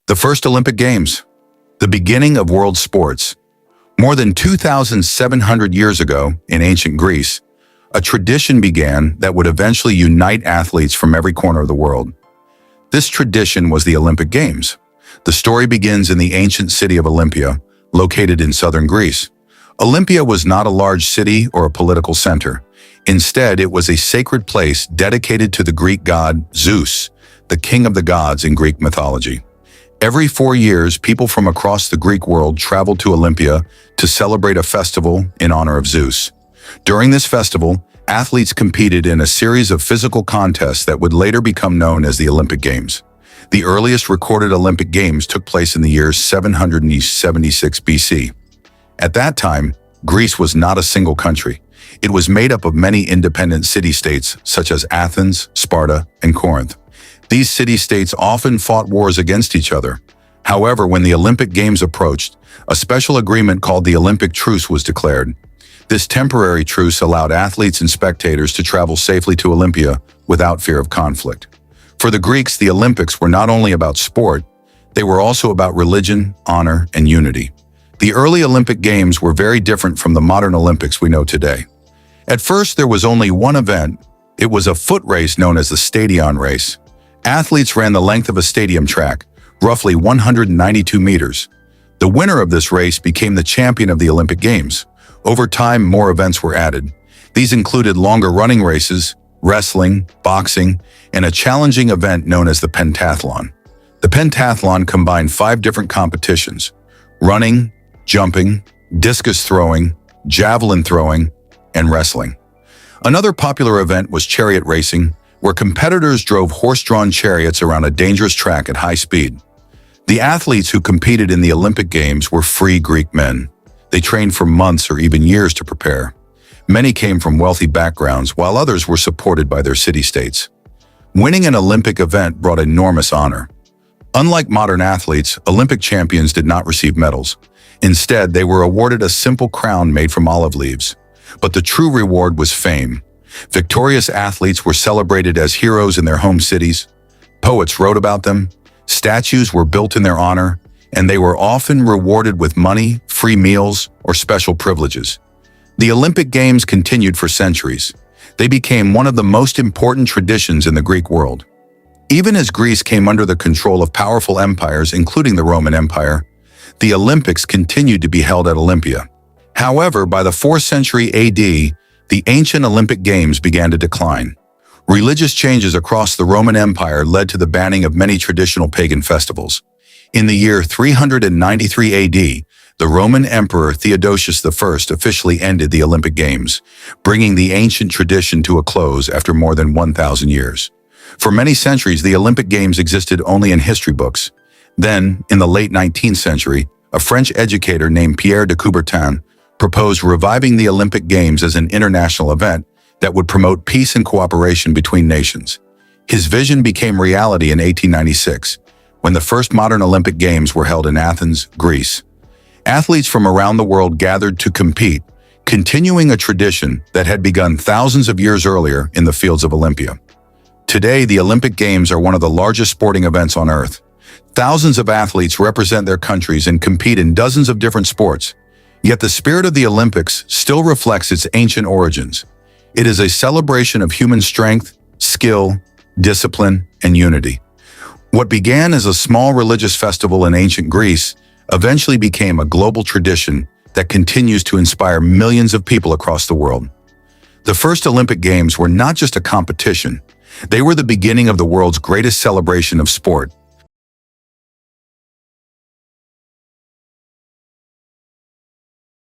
The first Olympic Games, the beginning of world sports. More than 2,700 years ago, in ancient Greece, a tradition began that would eventually unite athletes from every corner of the world. This tradition was the Olympic Games. The story begins in the ancient city of Olympia, located in southern Greece. Olympia was not a large city or a political center. Instead, it was a sacred place dedicated to the Greek god Zeus, the king of the gods in Greek mythology. Every 4 years, people from across the Greek world traveled to Olympia to celebrate a festival in honor of Zeus. During this festival, athletes competed in a series of physical contests that would later become known as the Olympic Games. The earliest recorded Olympic Games took place in the year 776 BC. At that time, Greece was not a single country. It was made up of many independent city-states such as Athens, Sparta, and Corinth. These city-states often fought wars against each other. However, when the Olympic Games approached, a special agreement called the Olympic Truce was declared. This temporary truce allowed athletes and spectators to travel safely to Olympia without fear of conflict. For the Greeks, the Olympics were not only about sport, they were also about religion, honor, and unity. The early Olympic Games were very different from the modern Olympics we know today. At first, there was only one event. It was a foot race known as the stadion race. Athletes ran the length of a stadium track, roughly 192 meters. The winner of this race became the champion of the Olympic Games. Over time, more events were added. These included longer running races, wrestling, boxing, and a challenging event known as the pentathlon. The pentathlon combined 5 different competitions: running, jumping, discus throwing, javelin throwing, and wrestling. Another popular event was chariot racing, where competitors drove horse-drawn chariots around a dangerous track at high speed. The athletes who competed in the Olympic Games were free Greek men. They trained for months or even years to prepare. Many came from wealthy backgrounds, while others were supported by their city-states. Winning an Olympic event brought enormous honor. Unlike modern athletes, Olympic champions did not receive medals. Instead, they were awarded a simple crown made from olive leaves. But the true reward was fame. Victorious athletes were celebrated as heroes in their home cities. Poets wrote about them, statues were built in their honor, and they were often rewarded with money, free meals, or special privileges. The Olympic Games continued for centuries. They became one of the most important traditions in the Greek world. Even as Greece came under the control of powerful empires, including the Roman Empire, the Olympics continued to be held at Olympia. However, by the 4th century AD, the ancient Olympic Games began to decline. Religious changes across the Roman Empire led to the banning of many traditional pagan festivals. In the year 393 AD, the Roman Emperor Theodosius I officially ended the Olympic Games, bringing the ancient tradition to a close after more than 1,000 years. For many centuries, the Olympic Games existed only in history books. Then, in the late 19th century, a French educator named Pierre de Coubertin proposed reviving the Olympic Games as an international event that would promote peace and cooperation between nations. His vision became reality in 1896, when the first modern Olympic Games were held in Athens, Greece. Athletes from around the world gathered to compete, continuing a tradition that had begun thousands of years earlier in the fields of Olympia. Today, the Olympic Games are one of the largest sporting events on Earth. Thousands of athletes represent their countries and compete in dozens of different sports. Yet the spirit of the Olympics still reflects its ancient origins. It is a celebration of human strength, skill, discipline, and unity. What began as a small religious festival in ancient Greece eventually became a global tradition that continues to inspire millions of people across the world. The first Olympic Games were not just a competition. They were the beginning of the world's greatest celebration of sport,